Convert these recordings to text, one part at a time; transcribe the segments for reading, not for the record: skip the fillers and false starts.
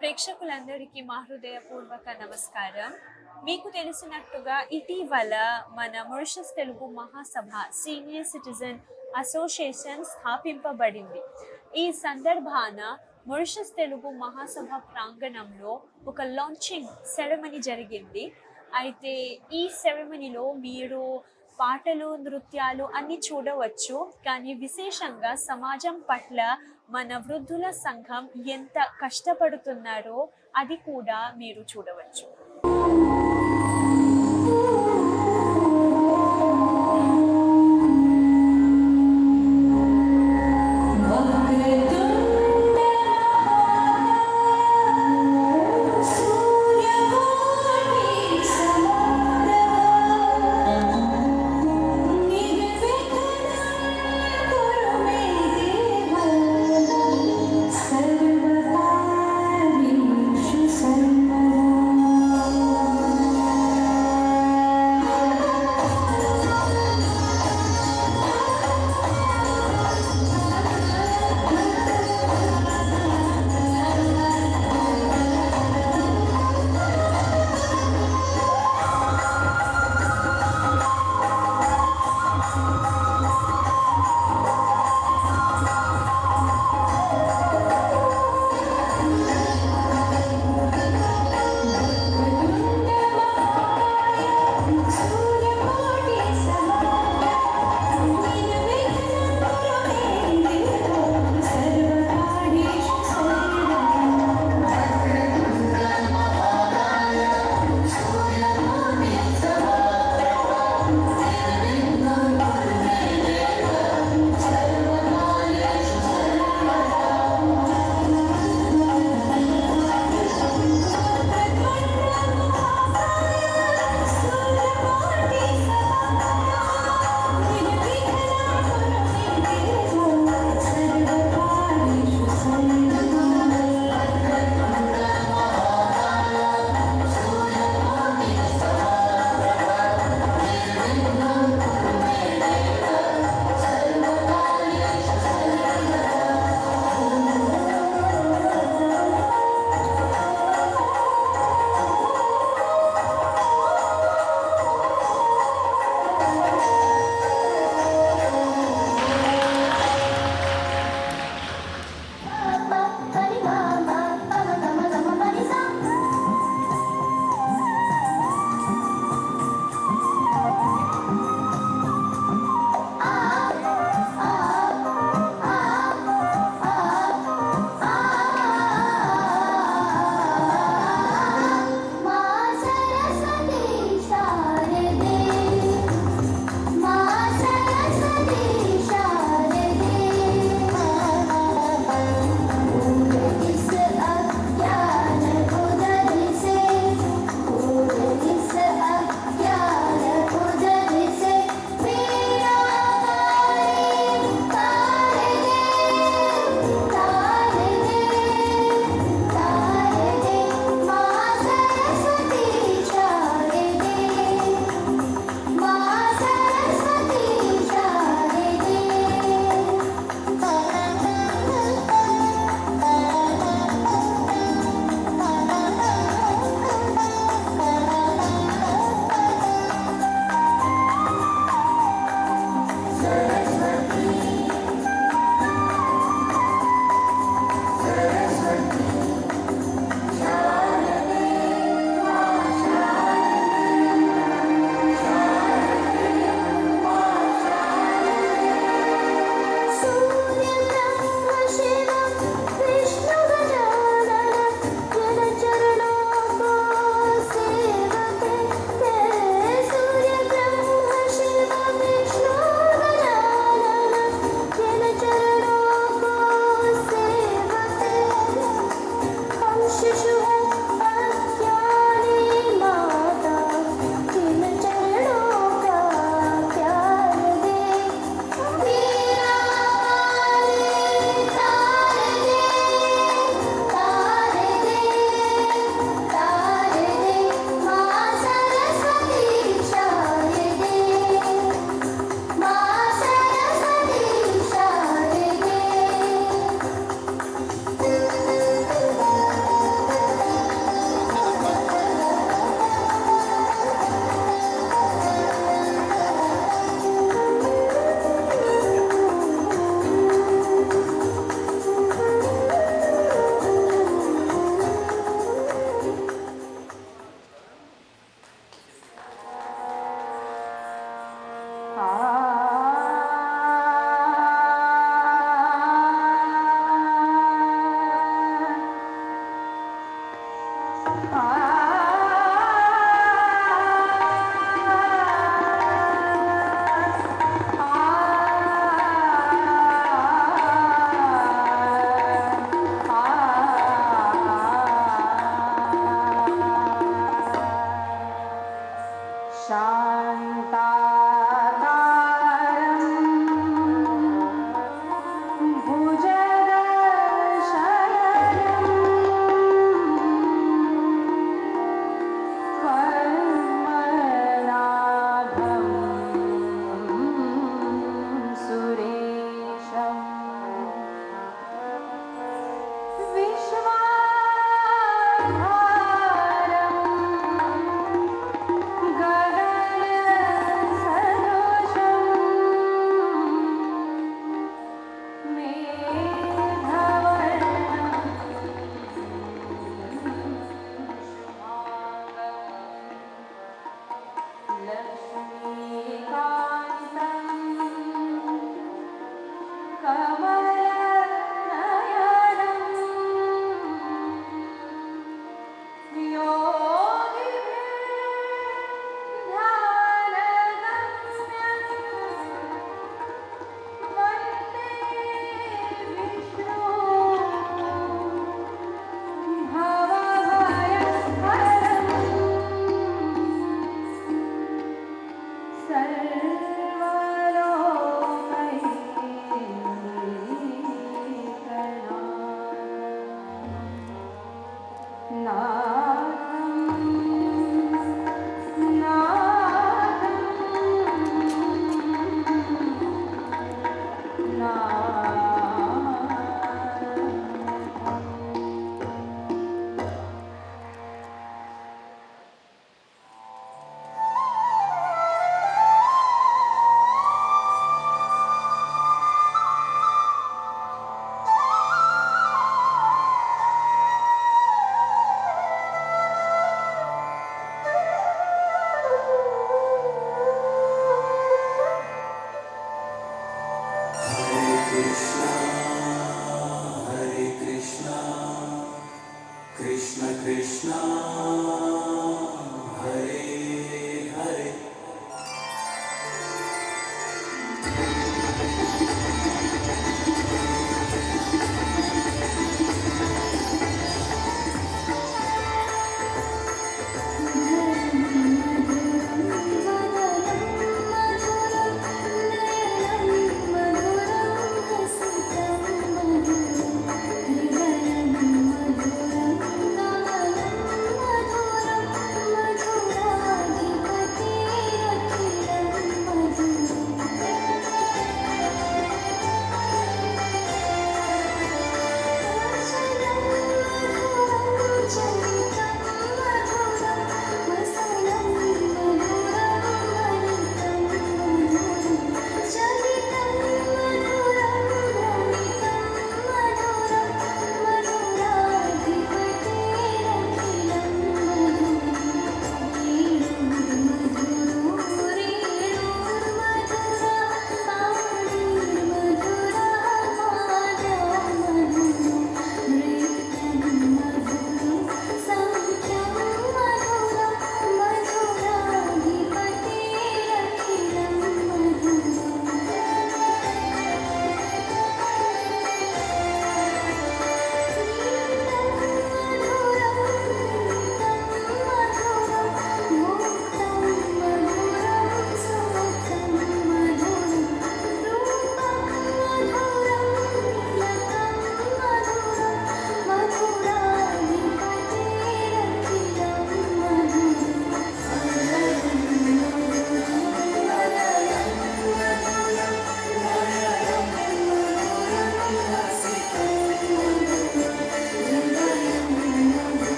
ప్రేక్షకులందరికీ మా హృదయపూర్వక నమస్కారం. మీకు తెలిసినట్టుగా ఇటీవల మన మారిషస్ తెలుగు మహాసభ సీనియర్ సిటిజన్ అసోసియేషన్ స్థాపింపబడింది. ఈ సందర్భాన మారిషస్ తెలుగు మహాసభ ప్రాంగణంలో ఒక లాంచింగ్ సెరమనీ జరిగింది. అయితే ఈ సెరమనీలో మీరు పాటలు, నృత్యాలు అన్నీ చూడవచ్చు. కానీ విశేషంగా సమాజం పట్ల మన వృద్ధుల సంఘం ఎంత కష్టపడుతున్నారో అది కూడా మీరు చూడవచ్చు.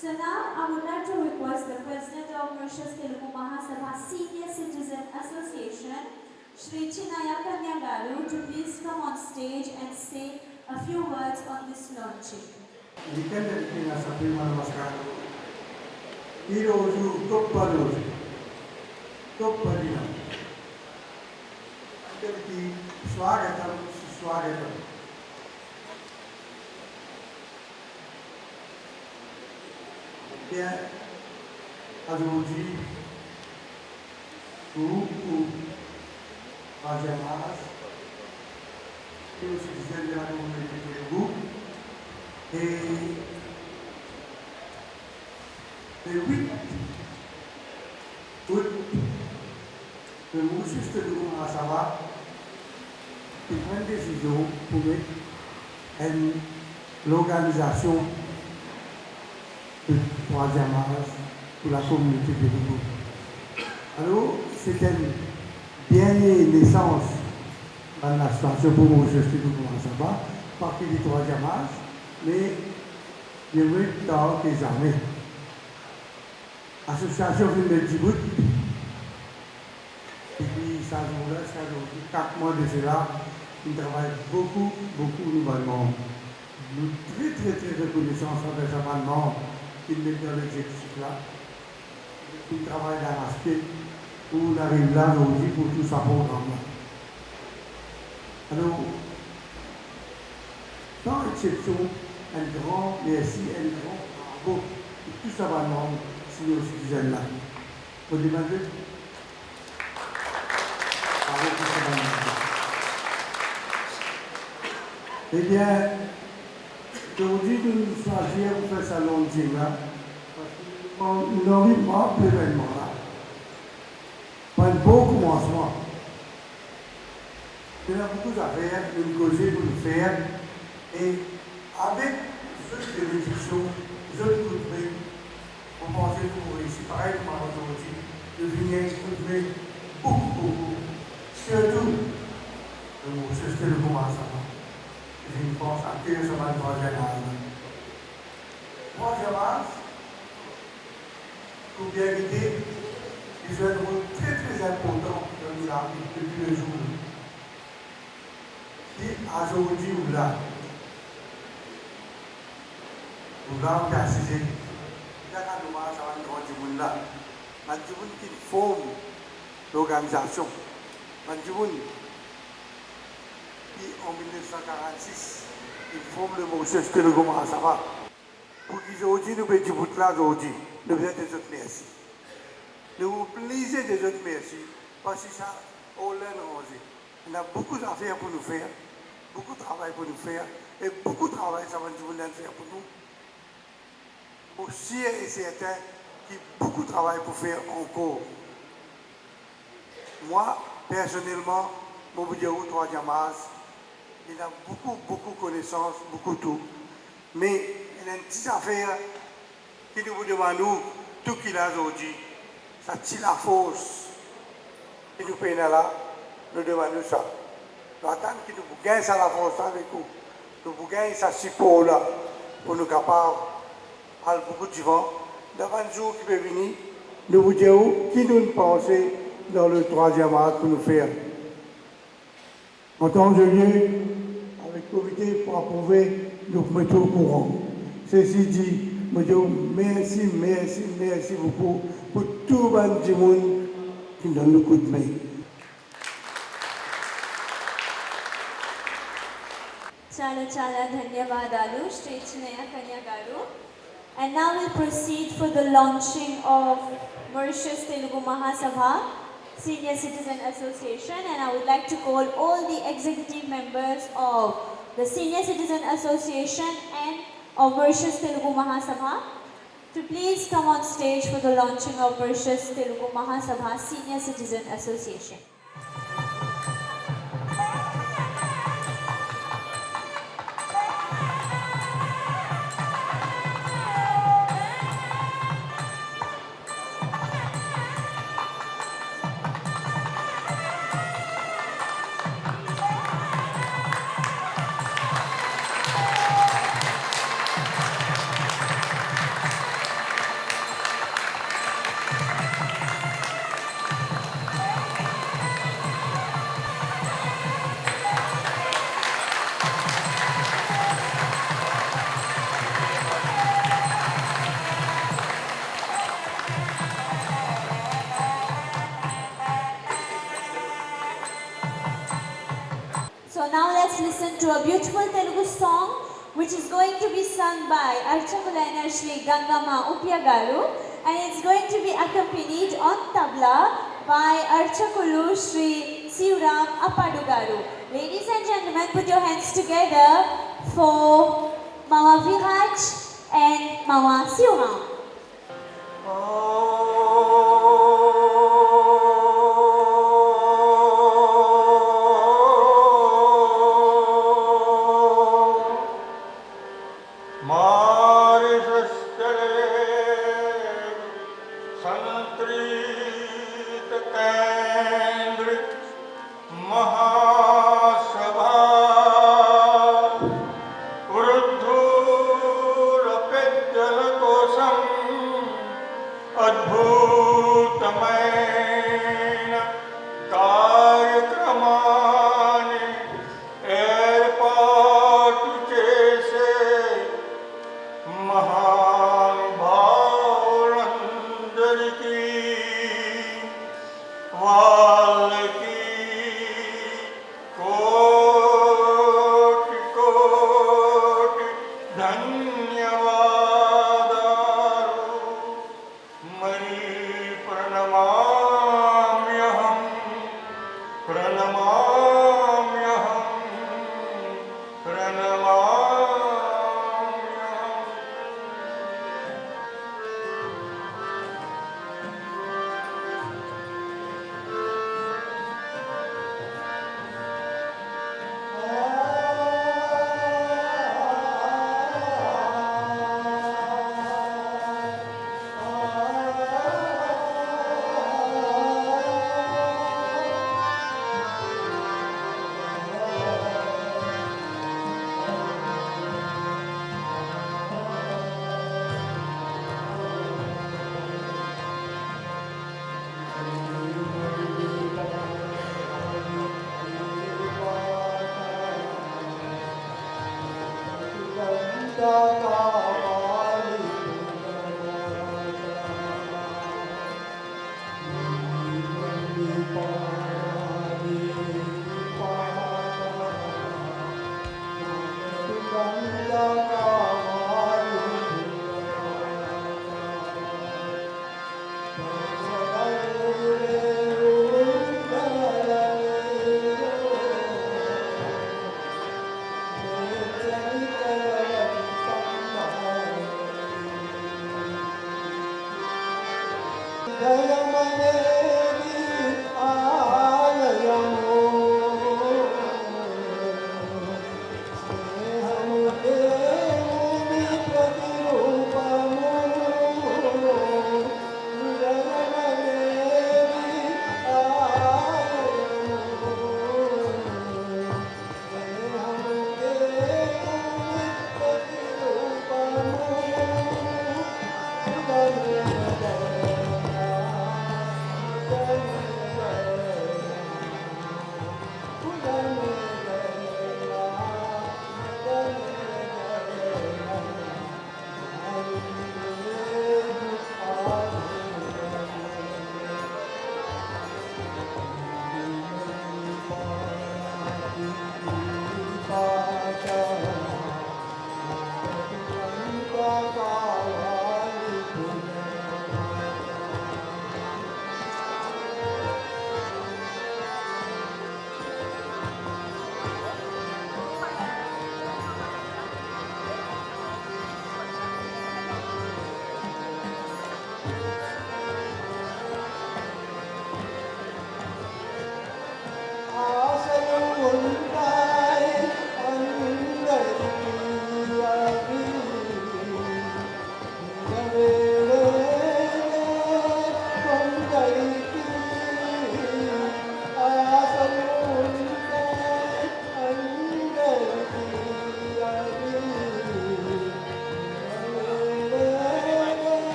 So now I would like to request the President of Mauritius Telugu Mahasabha Senior Citizen Association, Shri Chinaya Kanya Garu, to please come on stage and say a few words on this launching. వీకెండ్కి నా సభ్యుల నమస్కారం. ఈరోజు గొప్ప రోజు, గొప్ప దినం. అందరికీ స్వాగతం, సుస్వాగతం. Aujourd'hui, pour Rajamas, et aussi de la communauté de Telugu, et le 8 août, le Mauritius Telugu Mahasabha prend une décision pour l'organisation de troisième âge pour la communauté de Telugu. Alors, c'était une dernière naissance dans la situation pour Mauritius Telugu Mahasabha, partie du troisième âge, mais je veux dans les armées. L'association vient de Djibouti, et puis ça joue-là, ça joue 4 mois de cela, ils travaillent beaucoup, nouvellement. Nous sommes très reconnaissants envers ces membres qui mettent dans l'exécutif là. qui travaille d'arrache-pied, où on arrive là aujourd'hui pour tout ça programme. Alors, sans exception, un grand merci, un grand bravo pour tout ça va non, si nous citoyens là. Vous demandez? Bravo pour ça va non. Eh bien, aujourd'hui, nous choisir pour faire ça longtemps là, parce que nous n'avons pas l'événement là. Pas un beau commencement. Il y a beaucoup d'affaires, une causer pour le faire, et avec cette bénédiction, je vous prie, on pensait que vous réussissez pareil comme aujourd'hui, de venir trouver beaucoup, surtout le mot, c'est le commencement. Je pense à que ça va être troisième âge. Troisième âge, pour bien aider, ils jouent un rôle très important dans la vie depuis le jour. Et aujourd'hui, vous là, on a assisté. Il y a un hommage à un grand monde là. Un monde qui forme l'organisation. Un monde qui, en 1946, il forme le Mauritius que le gouvernement ça va. Pour qu'aujourd'hui, nous faisons du bout là aujourd'hui, nous faisons des autres merci. Nous vous plaisez des autres merci. Parce que ça, on l'a rangé. On a beaucoup d'affaires pour nous faire, beaucoup de travail pour nous faire, et beaucoup de travail, ça va nous faire pour nous. Aussi et certain qu'il y a beaucoup de travail pour faire encore. Moi, personnellement, mon budget au troisième âge, il a beaucoup de connaissances, beaucoup de tout. Mais il y a une petite affaire qui nous demande tout qu'il a aujourd'hui. Ça tire la force. Si nous payons là, nous demandons ça. Nous attendons que nous gagnons ça la force avec nous. Nous gagnons ça support là pour nous capables de beaucoup de vent. Devant le jour qui peut venir, nous vous disons qui nous pensons dans le troisième acte pour nous faire. En tant que lieu, avec le comité pour approuver, nous mettons au courant. Ceci dit, nous disons merci beaucoup pour tout le monde qui donne le coup de main. Chala dhanyavadalu, Shri Chinaya Kanya Garu. And now we'll proceed for the launching of Mauritius Telugu Mahasabha Senior Citizen Association, and I would like to call all the executive members of the Senior Citizen Association and of Mauritius Telugu Mahasabha to please come on stage for the launching of Mauritius Telugu Mahasabha Senior Citizen Association. So now let's listen to a beautiful Telugu song which is going to be sung by Archakulaina Shri Gangama Upyagaru, and it's going to be accompanied on tabla by Archakulu Shri Siuram Appadugaru. Ladies and gentlemen, put your hands together for Mama Viraj and Mama Siuram. महानुभावुलंदरी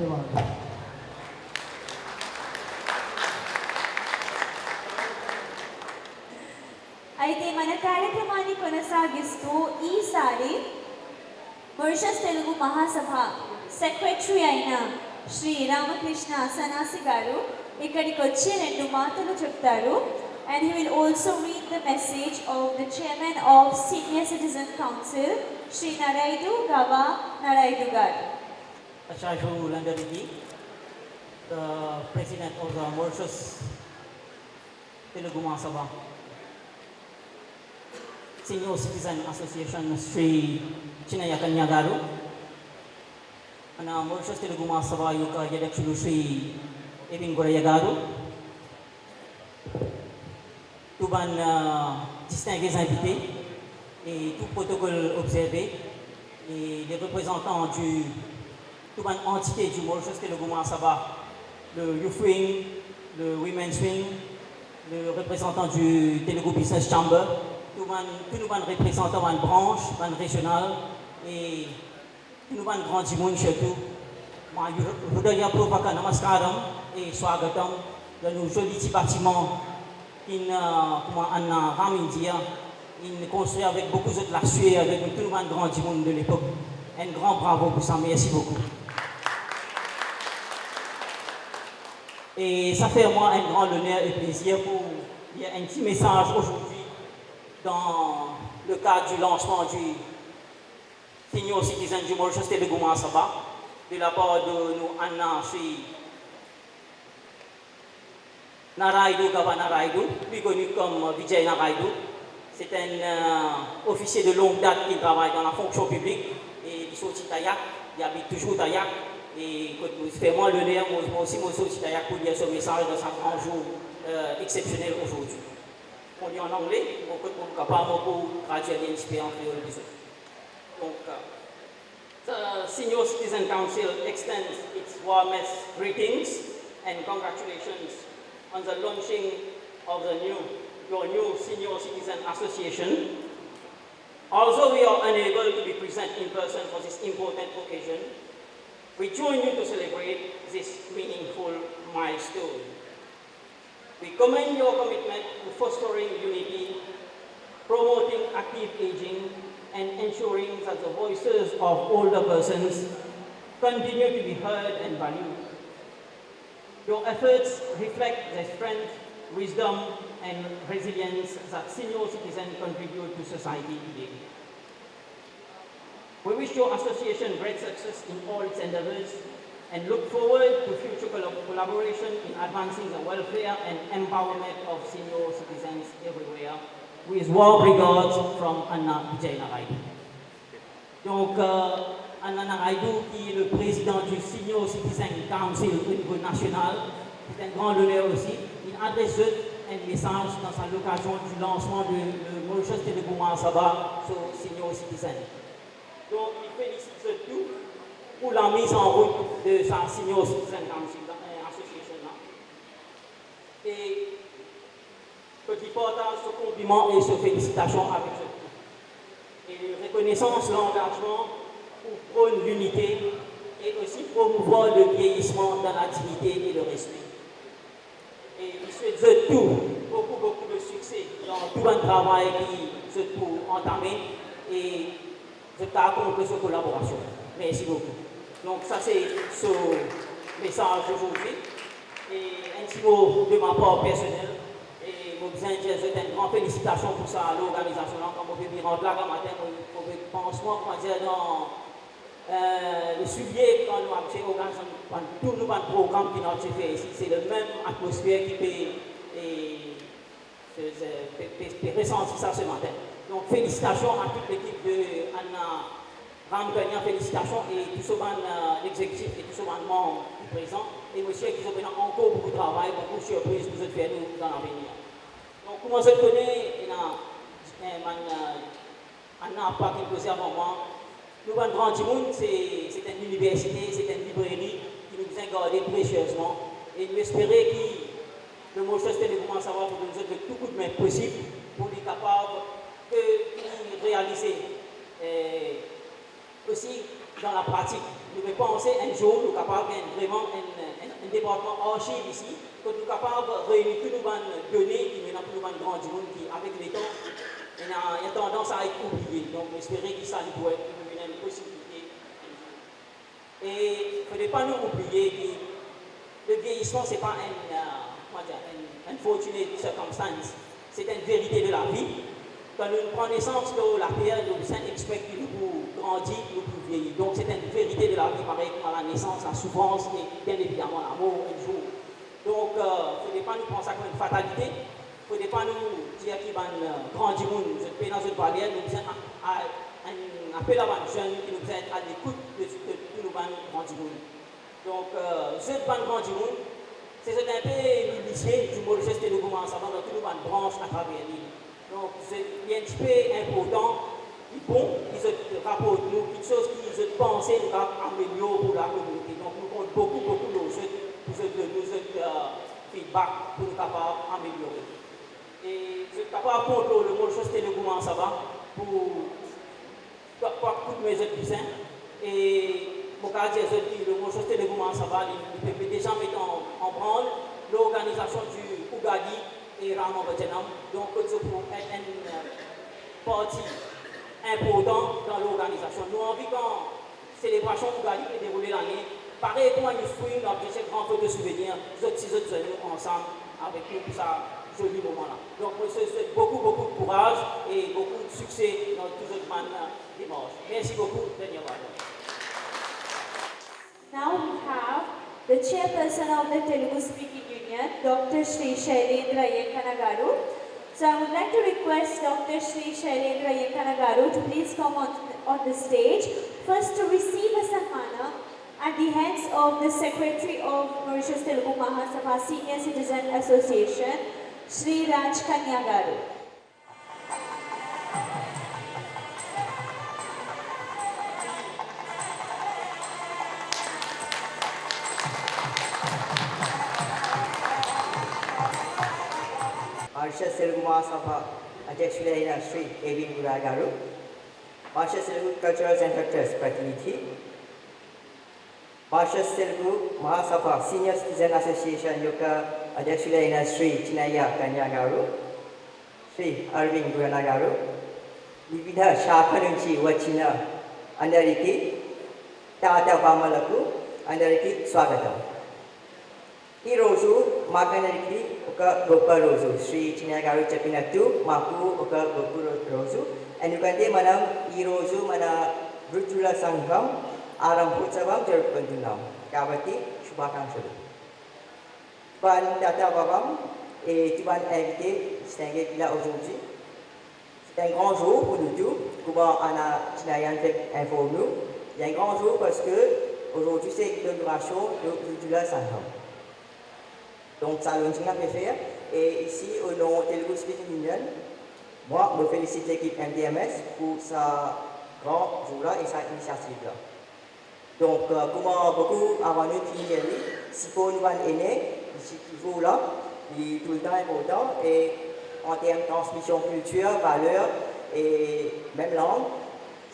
ధన్యవాదాలు. అయితే మన కార్యక్రమాన్ని కొనసాగిస్తూ ఈసారి మారిషస్ తెలుగు మహాసభ సెక్రటరీ అయిన శ్రీ రామకృష్ణ సనాసి గారు ఇక్కడికి వచ్చి 2 మాటలు చెప్తారు. And he will also read the message of the chairman of Senior Citizen Council, Shri Naraidu Gava Naraidu garu. Ashashu Langarigi, the president of the Mauritius Telugu Mahasabha Senior Citizen Association, Sri Chinaya Kanya garu, and Mauritius Telugu Mahasabha Yuka Yadaksulu Sri Evin Goraya garu, tous distingués invités et tout protocole observé, et les représentants du toute une entité du Mauritius Telugu Mahasabha, le Youth Wing, le Women's Wing, le représentant du Telugu Business Chamber, tous nos représentants de branche, de régionale et tous nos grands monde surtout. Je voudrais provoquer namaskaram et swagatam dans nos jolis bâtiments qui il construit avec beaucoup de la sueur, avec tout le monde grand du monde de l'époque. Un grand bravo pour ça, merci beaucoup. Et ça fait moi un grand honneur et plaisir pour dire un petit message aujourd'hui dans le cadre du lancement du Senior Citizen du Mauritius Telugu Mahasabha de la part de nous Anna Sri Naraidu Gava Naraidu, plus connu comme Vijay Naraidu. C'est un officier de longue date qui travaille dans la fonction publique et il sortit Tayak, il habite toujours Tayak. Et c'est moi l'honneur, moi aussi, moi sorti Tayak pour dire ce message dans un grand jour exceptionnel aujourd'hui. On dit en anglais, on peut capable pour traduire et inspirer en créole les autres. Donc, the Senior Citizen Council extends its warmest greetings and congratulations on the launching of your new Senior Citizen Association. Although we are unable to be present in person for this important occasion, we join you to celebrate this meaningful milestone. We commend your commitment to fostering unity, promoting active aging, and ensuring that the voices of older persons continue to be heard and valued. Your efforts reflect the strength, wisdom, and resilience that senior citizens contribute to society today. We wish your association great success in all its endeavors and look forward to future collaboration in advancing the welfare and empowerment of senior citizens everywhere. With warm regards from Anna Vijay Naraidu. Donc, Anna Naraidu, qui est le président du Senior Citizen Council au niveau national, c'est un grand honneur aussi. Il adresse un message dans l'occasion du lancement de Mauritius Telugu Mahasabha sur Senior Citizen. Donc, il félicite tout pour la mise en route de sa Senior Citizen Council Association. Et qui partage ce compliment et ce félicitation avec eux. Et reconnaissance l'engagement pour prôner l'unité et aussi promouvoir le vieillissement dans la dignité et le respect. Et je souhaite beaucoup de succès dans tout le travail qui se trouve entamé et je t'accompagne cette collaboration. Merci beaucoup. Donc ça c'est ce message d'aujourd'hui. Et un petit mot de ma part personnelle. Et je vous souhaite une grande félicitation pour ça à l'organisation. Quand vous pouvez rentrer là, comme matin, vous pensez, comment dire, dans le sujet, quand nous avons organisé tout le programme qui nous fait ici, c'est la même atmosphère qui peut ressentir ça ce matin. Donc félicitations à toute l'équipe de Anna Ramkanya, félicitations et tout ce l'exécutif et tout ce membre présent. Et monsieur qui ont encore beaucoup de travail, beaucoup de surprises que vous avez fait nous dans l'avenir. Donc, comment je connais, Anna n'a pas quelque chose avant moi. Nous, dans le Grand Monde, c'est une université, c'est une librairie qui nous a gardé précieusement. Et nous espérons que le Mauritius Telugu Mahasabha pour nous donner tout coup de main possible pour être capable de réaliser aussi dans la pratique nous devons penser un jour, nous sommes capables de vraiment un département archive ici, que nous sommes capables de réunir toutes nos données qui maintenant pour nous grandir, qui avec les temps, il y a tendance à être oublié. Donc, j'espère que ça nous pourrait être une possibilité. Et il ne faudrait pas nous oublier que le vieillissement, ce n'est pas une fortunate circonstance, c'est une vérité de la vie. Quand nous prenons naissance de la pierre, nous expectons que nous grandir, nous vieillir. Donc c'est une vérité de la vie, pareil comme à la naissance, la souffrance et bien évidemment l'amour un jour. Donc il ne faudrait pas nous prendre ça comme une fatalité. Il ne faudrait pas nous dire qu'il va grandir, nous sommes dans une barrière, nous sommes un appel à un jeune qui nous aide à l'écoute de nous grandir. Donc ce qui va grandir, c'est un peu l'initié du mot de geste de nous commencer à dans toute une branche à travers l'île. Donc, c'est un petit peu important, bon, ils rapportent nous quelque chose qu'ils pensent nous améliorer pour la communauté. Donc, nous comptons beaucoup pour nos feedback pour nous capables d'améliorer. Et je suis capable de contrôler le mot de chose de comment ça va pour tous mes autres cousins. Et mon cas, le mot de chose de comment ça va, il peut déjà mettre en branle l'organisation du Ougadi et Rama Bajanam, donc c'est pour être une partie importante dans l'organisation. Nous avons vu quand la célébration Ougadi est déroulée l'année, pareil comme une fruit, nous avons fait grand feu de souvenirs, nous autres venus ensemble avec nous pour ce joli moment-là. Donc je vous souhaite beaucoup de courage et beaucoup de succès dans tous les dimanches. Merci beaucoup, Daniel. Now we have the chairperson of the Telugu Speaking Union, Dr. Sri Shailendra Yenkana Garu. So I would like to request Dr. Sri Shailendra Yenkana Garu to please come on the stage, first to receive a Sanmana at the hands of the Secretary of Mauritius Telugu Mahasabha Senior Citizen Association, Sri Raj Kanya Garu. Mauritius Telugu Mahasabha Adhyakshulaiన Sri A.B. Gura Garu, Mauritius Telugu Cultural Centers Pratinidhi, Mauritius Telugu Mahasabha Senior Citizen Association యొక్క అధ్యక్షులైన శ్రీ చిన్నయ్య కన్యా గారు, శ్రీ అరవింద్ గురణ గారు, వివిధ శాఖ నుంచి వచ్చిన అందరికీ తాత బామ్మలకు అందరికీ స్వాగతం. ఈరోజు మాకందరికీ ఒక గొప్ప రోజు. శ్రీ చిన్నయ్య గారు చెప్పినట్టు మాకు ఒక గొప్ప రోజు. ఎందుకంటే మనం ఈరోజు మన వృద్ధుల సంఘం ఆరంభోత్సవం జరుపుకుంటున్నాం. కాబట్టి శుభాకాంక్షలు. Tuan Tata Babam et Tuan invité distingué là aujourd'hui. C'est un grand jour pour nous tous. Comment Anna Chinayan fait informer nous. C'est un grand jour parce que aujourd'hui c'est l'inauguration de la Sangham. Donc ça l'on a fait. Et ici au nom de Telugu Speaking Union, moi je félicite l'équipe MDMS pour sa grand jour-là et sa initiative-là. Donc comment beaucoup avant nous finir, si pour nous aînés, ici toujours là, il est tout le temps important et en termes de transmission culture, valeur et même langue,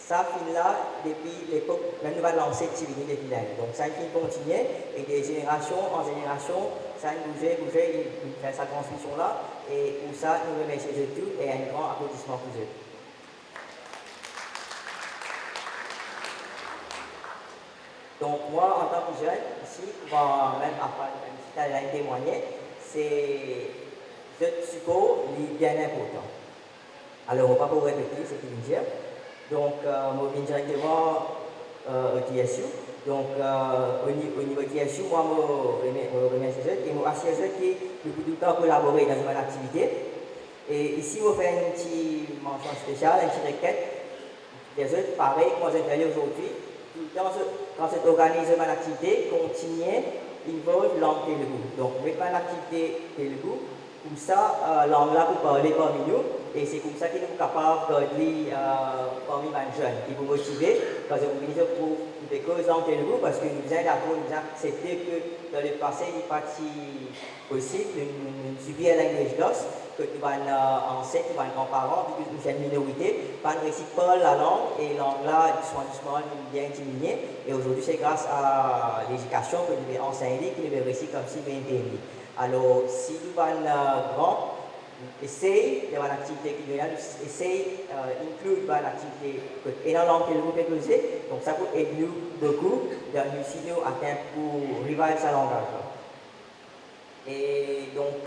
ça finit là depuis l'époque, même nous allons lancer activité des bilingues. Donc ça finit continuer et des générations en génération, ça bouger, il fait sa transmission là et pour ça nous remercions de tout et un grand applaudissement pour eux. Donc moi, en tant que jeune, ici, même après l'année témoigner, c'est je suppose bien important. Alors, on ne va pas répéter ce qu'il vient de dire. Donc, je viens directement au TSU. Donc, au niveau TSU, moi, je remercie eux et je m'assure eux qui depuis tout le temps collaboré dans une activité. Et ici, je fais une petite mention spéciale, une petite requête. Les autres, pareil, moi, je vais aujourd'hui. Quand c'est organisé une activité, continuer, il faut langue Telugu. Donc, mettre une activité Telugu, comme ça, langue là pour parler parmi nous Et c'est comme ça qu'ils sont capables de lire parmi les jeunes, qui vous motiver, parce que vous venez pour des causes dans quel goût, parce que nous sommes d'accord, nous avons accepté que dans le passé, il n'est pas si possible, nous subir la langue d'os, que nous allons enseigner, nous allons grands-parents, vu que nous sommes une minorité, pas de récit pas la langue, et langue là, doucement, bien diminué. Et aujourd'hui, c'est grâce à l'éducation que nous avons enseigné, que nous avons réussi comme si bien pays. Alors, si nous allons grand, essaye d'avoir l'activité qui est essaye d'inclure l'activité et dans langue que vous pouvez poser. Donc ça peut aider nous beaucoup dans nous si nous atteindre pour reviver sa langage. Et donc,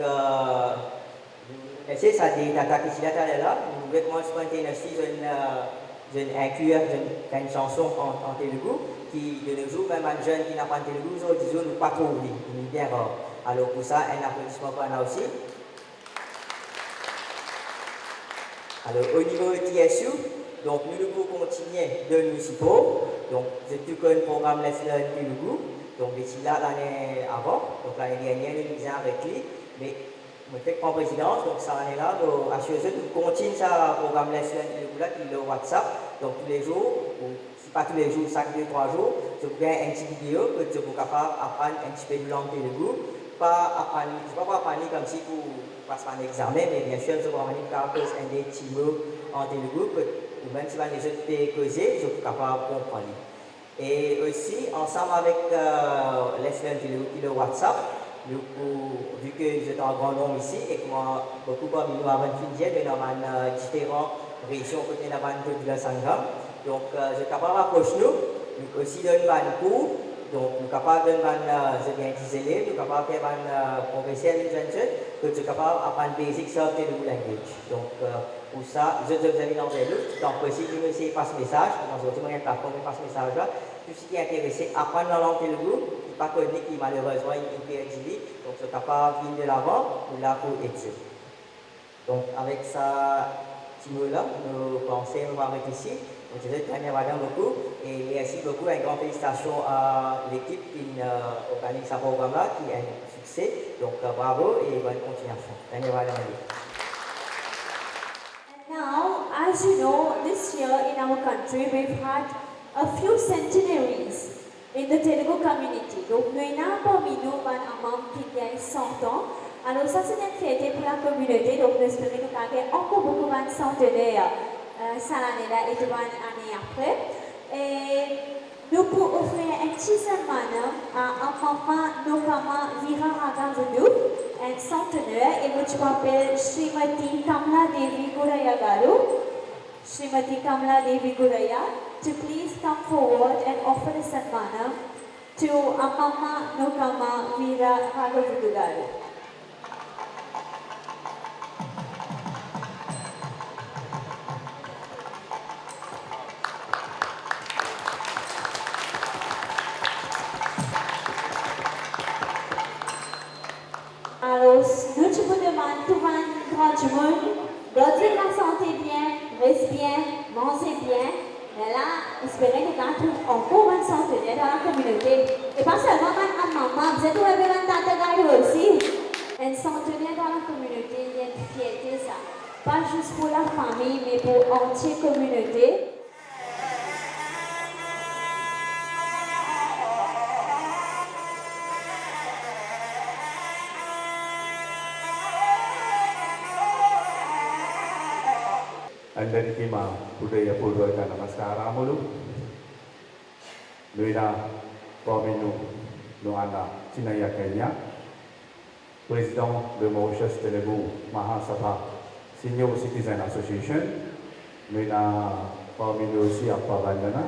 c'est ça des attaques ici là. Nous voulons spontanément aussi inclure une chanson en Telugu qui de nos jours, même un jeune qui n'a pas de Telugu, disons nous pas trop oublié, nous bien rare. Alors pour ça, un applaudissement pour Anna aussi. Alors, au niveau TSU, donc nous devons continuer de nous support. Donc, c'est tout un programme Let's Learn Telugu. Donc, d'ici là, l'année avant, donc l'année dernière, nous nous avons avec lui. Mais, je fais en présidence, donc ça l'année là, nous assurons que nous continuons ce programme Let's Learn Telugu là, qui est le WhatsApp. Donc, tous les jours, ou si pas tous les jours, chaque 2-3 jours, je vous fais une petite vidéo que je vous capable d'apprendre un petit peu de langue Telugu. Pas apprendre, je ne vais pas apprendre comme si vous passez un examen, mais bien sûr, je vais apprendre quelques des petits mots en Telugu, que même si les autres pays causer, je suis capable de comprendre. Et aussi, ensemble avec Let's Learn Telugu, le WhatsApp, vu que vous êtes en grand nombre ici, et que moi, beaucoup parmi nous avons une fille, mais dans différentes régions, côté de la bande de la Sangram. Donc, je suis capable d'approcher nous aussi donner un cours. Donc, nous sommes capables de faire des élèves, nous sommes capables de faire des professeurs de jeunes, que nous sommes capables d'apprendre les basics de Telugu language. Donc, pour ça, je vous invite dans le donc, si vous voulez passer message, dans votre moyen de plateforme, passe message là, tout ce qui est intéressé à apprendre la langue Telugu, qui n'est pas connu, qui malheureusement est impératif, donc nous sommes capables de venir de l'avant, ou là pour aider. Donc, avec ça, là, nous pensons, on va arrêter ici. Donc, je vous remercie beaucoup et merci beaucoup. Une grande félicitation à l'équipe qui organise ce programme-là, qui est un succès. Donc, bravo et bonne continuation. And now, as you know, this year in our country, we've had a few centenaries in the Telugu community. Donc, nous avons parmi nous un membre qui a 100 ans. Alors, ça, c'est une fierté pour la communauté. Donc, nous espérons que nous avons encore beaucoup de centenaires. Ça l'année-là et une année après. Et nous pouvons offrir un petit sermon à un maman, notamment Vira Ragavulu, un centenaire, et je m'appelle Srimati Kamla Devi Guraya Garu. Srimati Kamla Devi Guraya, to please come forward and offer a sermon to Mama Nokama Vira Ragavulu Garu. Alors, nous te demandons tout le grand du monde, garder la santé bien, reste bien, manger bien. Et là, espérez que nous avons encore une santé dans la communauté. Et pas seulement à maman, vous êtes au réveil de aussi. Une santé dans la communauté, il y a une fierté, ça. Pas juste pour la famille, mais pour l'entière communauté. అందరికీ మా హృదయపూర్వక నమస్కారములు. Luina Pominu Noana Chinaya Kenya, président de Mauritius Telugu Mahasabha Senior Citizen Association. Luina Pominu aussi à Pavandana,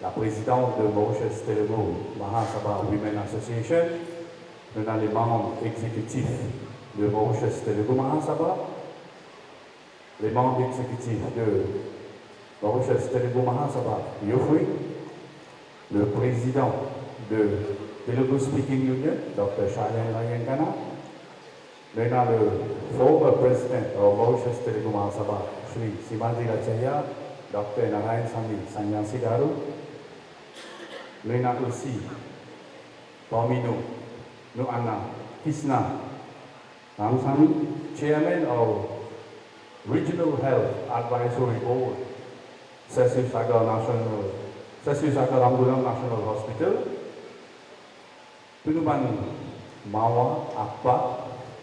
la présidente de Mauritius Telugu Mahasabha Women Association. Nous avons les membres exécutifs de Mauritius Telugu Mahasabha, les membres exécutifs de Mauritius Telugu Mahasabha Yofui, le président de Telugu Speaking Union, Dr. Shailen Rayankana, maintenant le former president of Mauritius Telugu Mahasabha, Sri Simadri Rachaya, Dr. Narayan Sami Sanyasi Garu, maintenant aussi parmi nous Anna Kisna Ramsami, chairman of Regional Health Advisory Board, Cecil Sagar Ambulan National Hospital, Tunuban Mawa, Appa,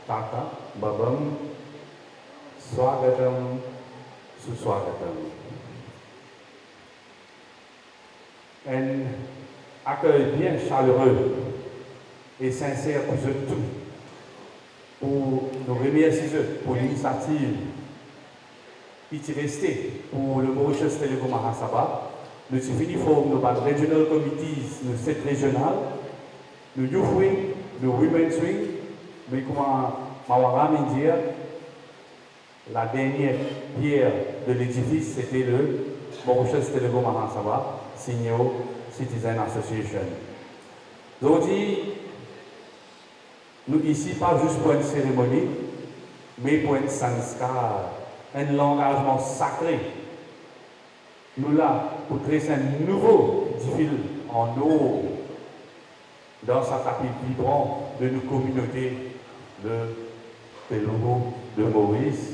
Tata, Babam, Swagatam, Suswagatam. Un accueil bien chaleureux et sincère pour eux tous, pour nous remercier pour l'initiative qui est restée pour le Mauritius Telugu Mahasabha. Nous avons fini pour nos regional committees, nos 7 régionales, nos Youth Wing, nos Women's Wing, mais comme Mawara me dire, la dernière pierre de l'édifice, c'était le Mauritius Telugu Mahasabha, Senior Citizen Association. Aujourd'hui, nous ici, pas juste pour une cérémonie, mais pour un sanskar, un engagement sacré. Nous là pour tracer un nouveau fil en eau dans sa tapis vibrant de nos communautés de Telugu, de Maurice.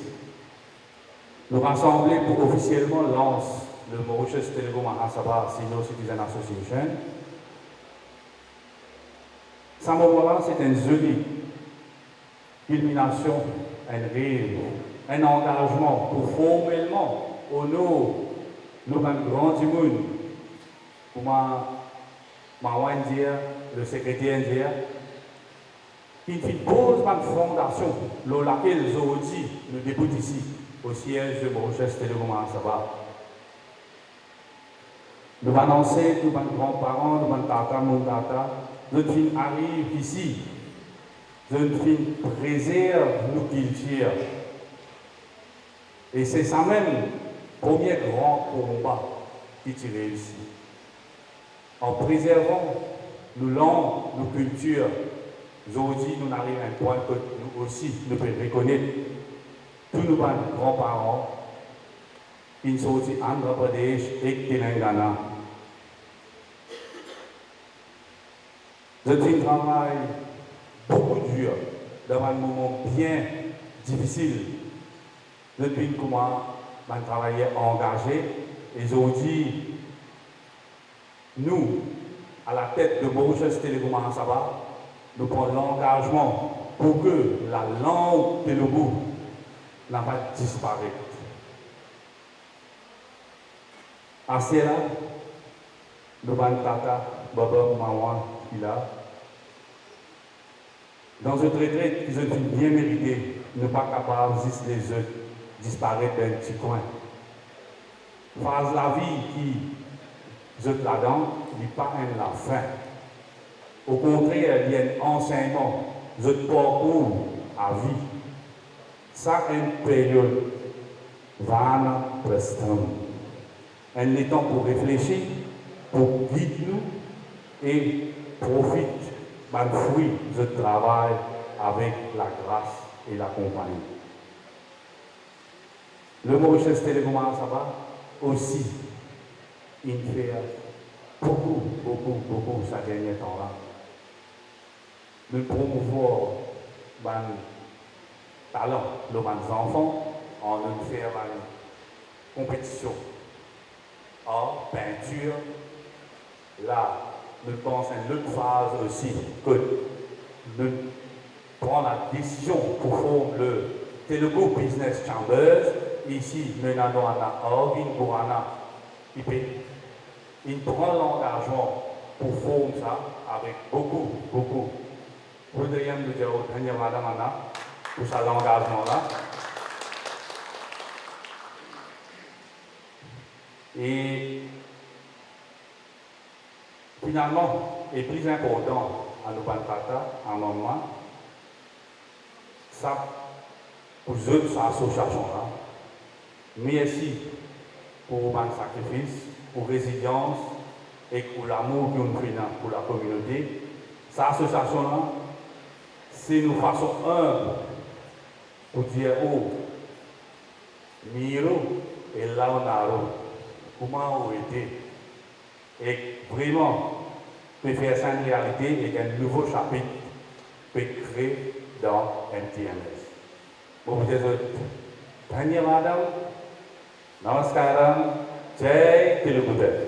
Nous rassembler pour officiellement lancer le Mauritius Telugu Mahasabha Senior Citizen Association. Ce moment-là, c'est une jolie culmination, un rêve, un engagement pour formellement honorer nos grands monde, pour dire, le secrétaire dire, qui pose une fondation, dans laquelle aujourd'hui nous débutons ici, au siège de Mauritius Telugu Mahasabha. Nous annoncer, nos grands-parents, nos tata, mon tata, notre film arrive ici, notre film préserve nos cultures. Et c'est ça même, premier grand combat qui est réussi. En préservant nos langues, nos cultures, aujourd'hui nous arrivons à un point que nous aussi nous pouvons reconnaître tous nos grands-parents qui sont aussi Andhra Pradesh et Telangana. Notre travail beaucoup dur dans un moment bien difficile. Depuis comment on travaillait engagé et aujourd'hui, nous, à la tête de Mauritius Telugu Mahasabha, nous prenons l'engagement pour que la langue Telugu n'a pas disparu. À cela, nous avons Tata, Baba, Mawa, qui là. Dans une retraite qu'ils ont bien mérité, ne pas capable juste les autres disparaître d'un petit coin. Phase la vie qui jette là-dedans, n'est pas la fin. Au contraire, il y a un enseignement, jette parcours à vie. Ça, une période, vana prestam. Un temps pour réfléchir, pour guider nous et profite du fruit de travail avec la grâce et la compagnie. Le Mauritius Telugu Mahasabha aussi, il fait beaucoup ces derniers temps-là. Nous promouvons les talents de nos enfants en nous faire une compétition en peinture. Là, nous pensons à une autre phase aussi, que nous prenons la décision pour former le Telugu Business Chambers. Ici, nous avons un Orgin Gourana qui il prend l'engagement pour former ça avec beaucoup. Vous devriez nous dire pour ça l'engagement-là. Et finalement, et plus important à nos tata, à maman, ça, pour eux, cette association-là, merci pour votre sacrifice, pour résilience et pour l'amour que nous faisons pour la communauté. Cette association-là, c'est une façon humble pour dire, oh, Miro et Laonaro, comment on était. Et vraiment, peut faire ça une réalité et un nouveau chapitre peut créer dans MTMS. Bon, vous êtes ధన్యవాదాలు, నమస్కారం, జై Telugu Desam.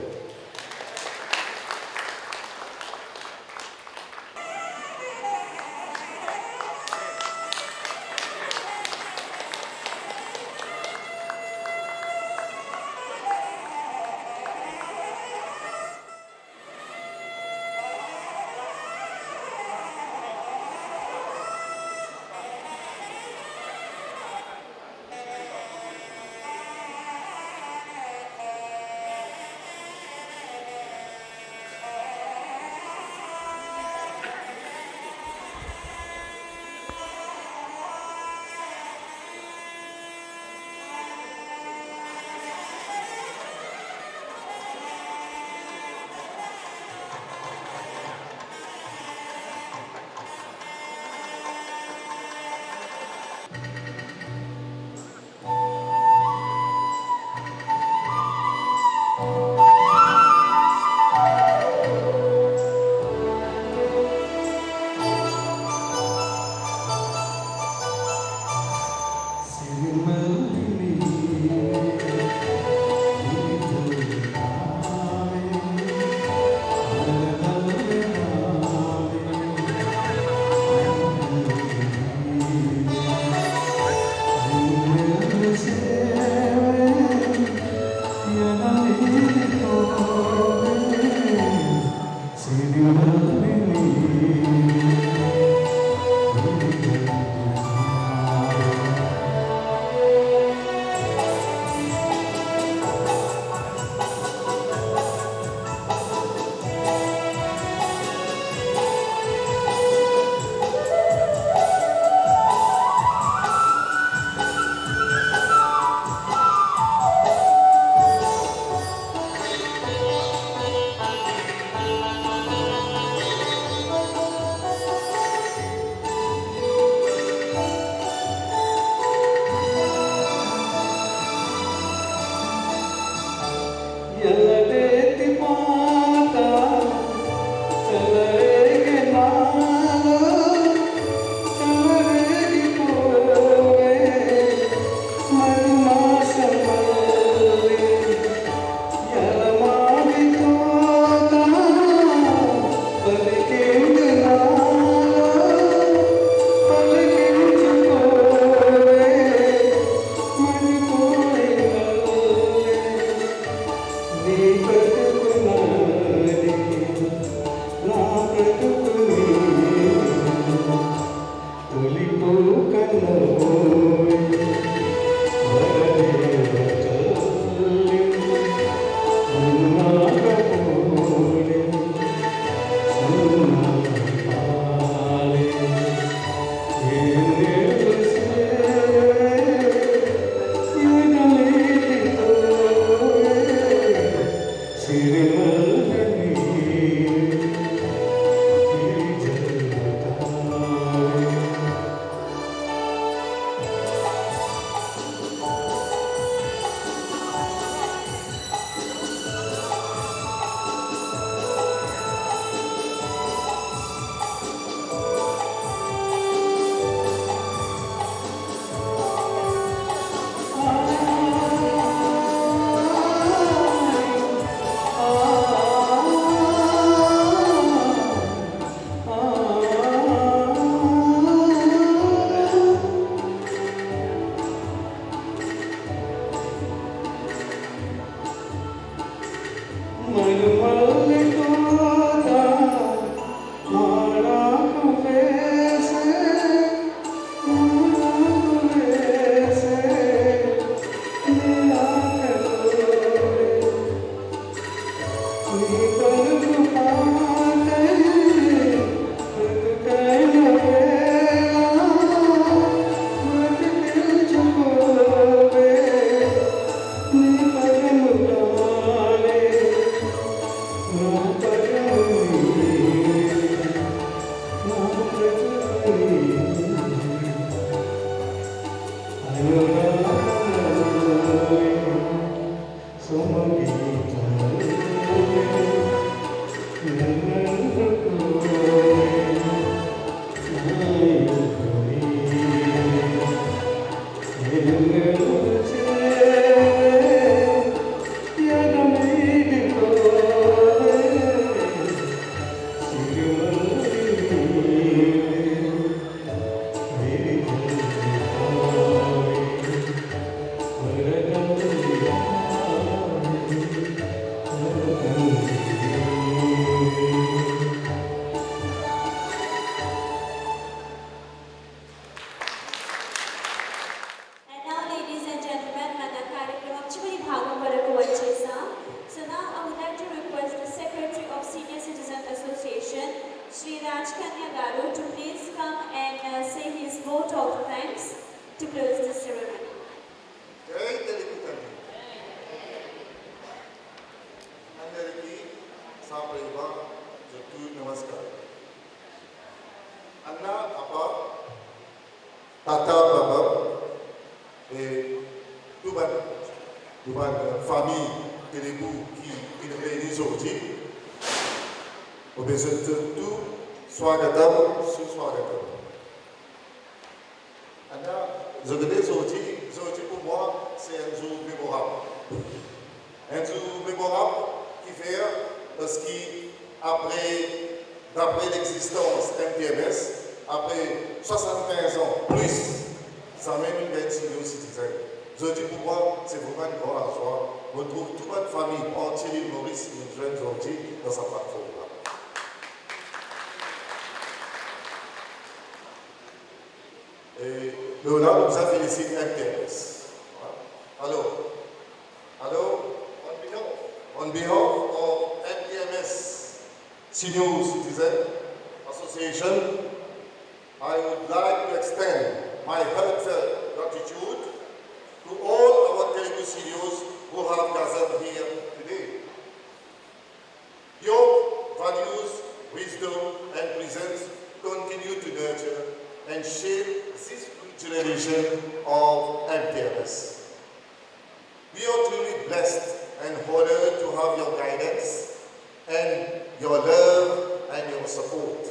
Amen. and say his vote of thanks to close the ceremony. जय तेलुगुतल्ली అందరికీ సాప్రేమ జట్టు నమస్కారం అన్న అప్ప తాత బాబా duban famille Telugu qui nous réunit aujourd'hui au besoin de tout swagatam suswagatam Anna je voudrais aujourd'hui pour moi c'est un jour mémorable qui fait parce d'après l'existence MTMS, après 75 ans plus, ça mène une belle senior citizen. Aujourd'hui pour moi, c'est vraiment une grande joie. On retrouve toute notre famille entière, l'île Maurice, nous jeunes aujourd'hui dans sa plateforme-là. Et là, nous avons félicité MTMS. Alors, on behalf of MTMS Senior Citizen Association, I would like to extend my heartfelt gratitude to all our Telugu seniors who have gathered here today. Your values, wisdom, and presence continue to nurture and shape this new generation of MTMS. We are truly blessed and honored to have your guidance and your love and your support.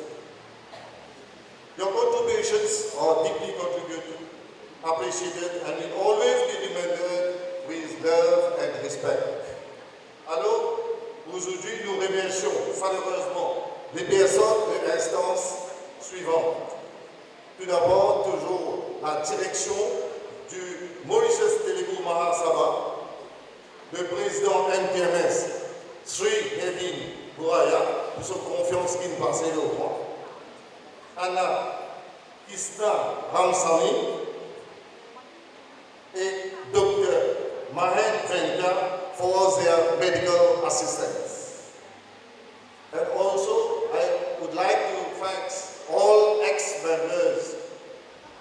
Your contributions are deeply appreciated and will always be remembered with love and respect. Alors, aujourd'hui, nous remercions chaleureusement les personnes de l'instance suivante. Tout d'abord, toujours la direction du Mauritius Telugu Mahasabha, le président MTMS, Sri Kevin Buraya, pour sa confiance qu'il nous passait au roi. Anna Krishna Ramsamy et Dr. Mahen Venka for their medical assistance. And also, I would like to thank all ex-members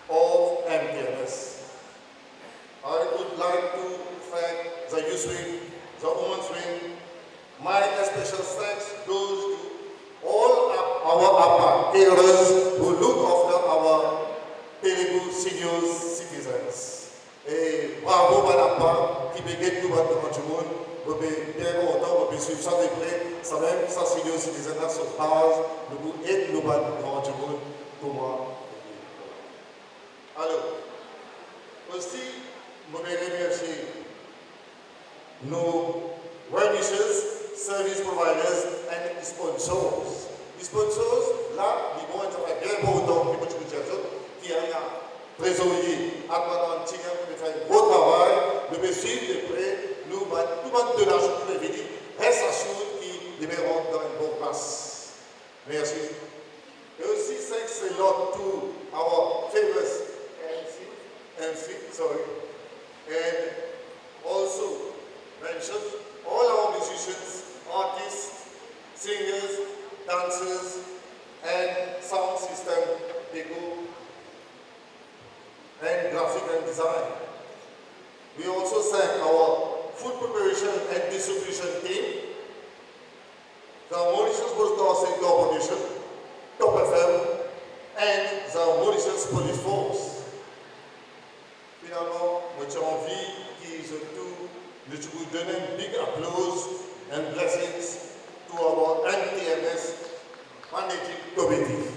of MTMS. I would like to thank the youth wing, the women's wing. My special thanks goes to all our APA carers who look after our Telugu senior citizens. Et bravo Banapa qui bégaye tout le monde. Vous êtes bien content, vous pouvez suivre ça de près. Ça même, ça senior citizen là sur base, nous aidons le grand monde pour moi. Alors, aussi, je vais remercier nos well-wishers, service providers and sponsors. Les sponsors, là, ils vont être bien importants pour les gens qui ont un trésorier, à pendant qui faire un beau travail, nous suivre de près, nous, tout le monde de l'argent pour les venir, reste assuré qu'ils les mettront dans une bonne place. Merci. Et aussi, thanks a lot to our famous MC, and also mention all our musicians, artists, singers, dancers, and sound system people, and graphic and design. We also thank our food preparation and distribution team, the Mauritius Broadcasting Corporation, Top FM, and the Mauritius Police Force. Finalement, j'ai envie qu'ils vous donnent un big applause and blessings to our MTMS Managing Committee.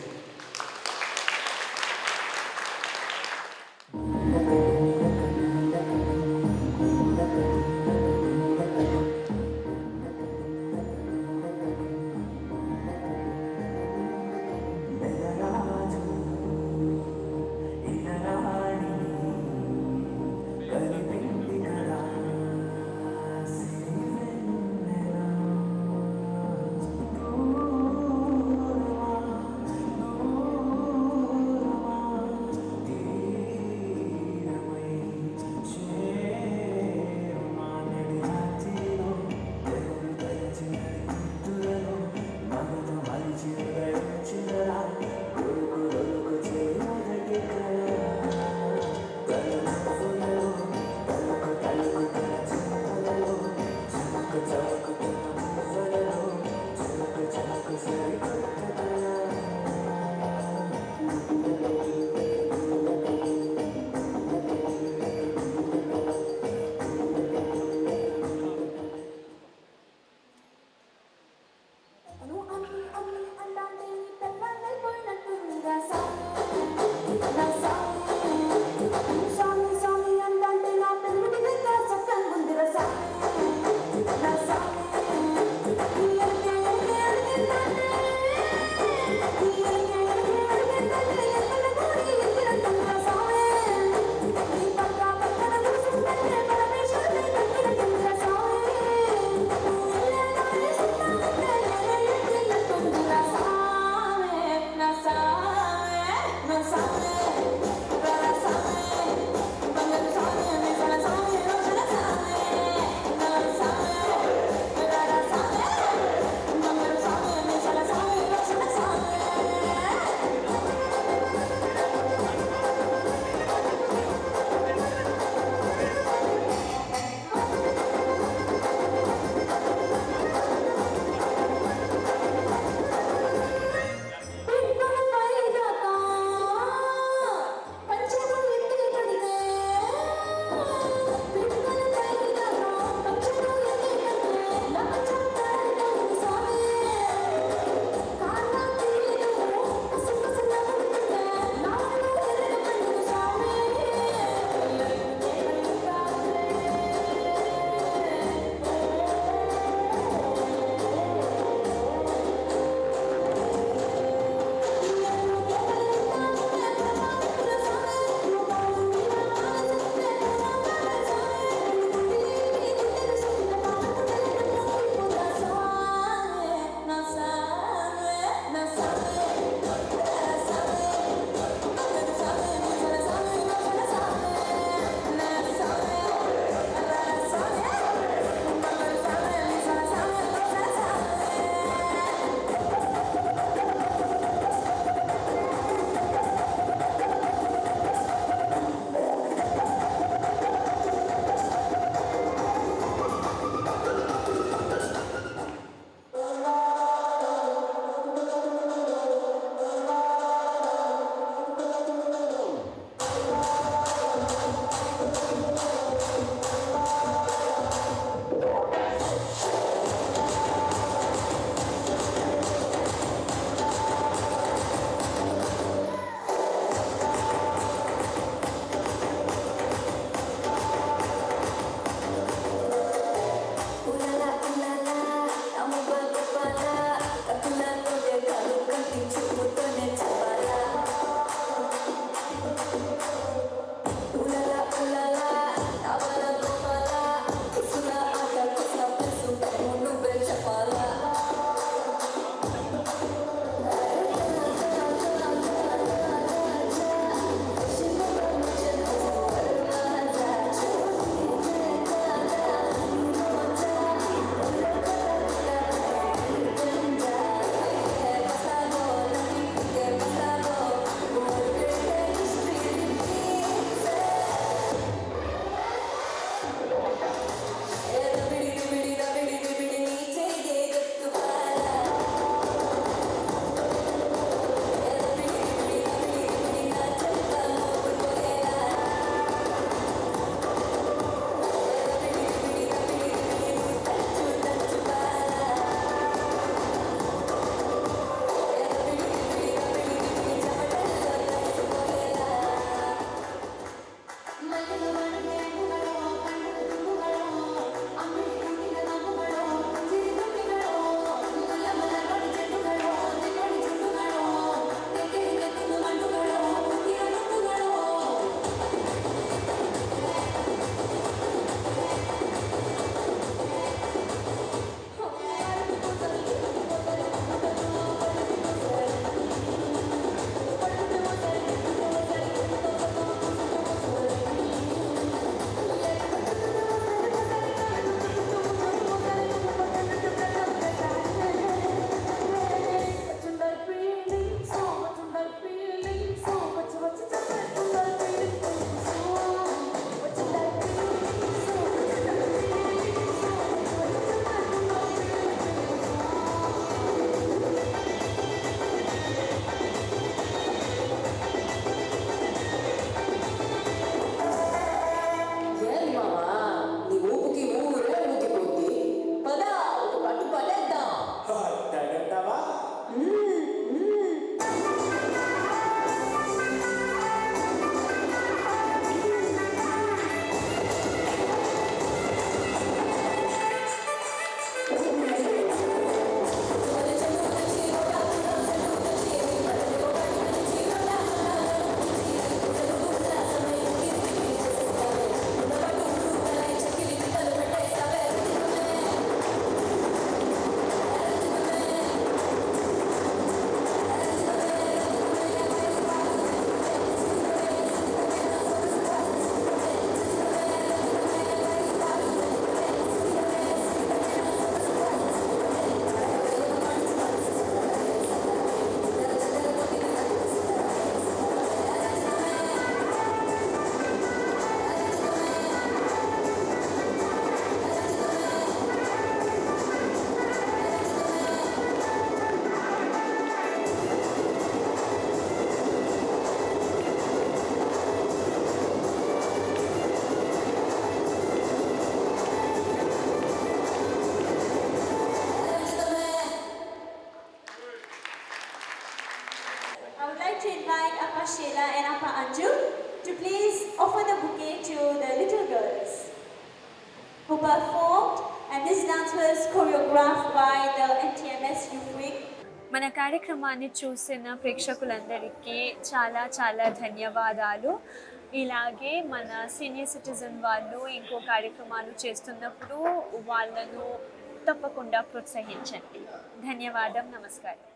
who performed, and this dance was choreographed by the NTMS Youth Wing. మన కార్యక్రమాన్ని చూసిన ప్రేక్షకులందరికీ చాలా చాలా ధన్యవాదాలు. ఇలాగే మన senior citizen వాళ్ళు ఇంకో కార్యక్రమాలు చేస్తున్నప్పుడు వాళ్ళను తప్పకుండా ప్రోత్సహించండి. ధన్యవాదం. నమస్కారం.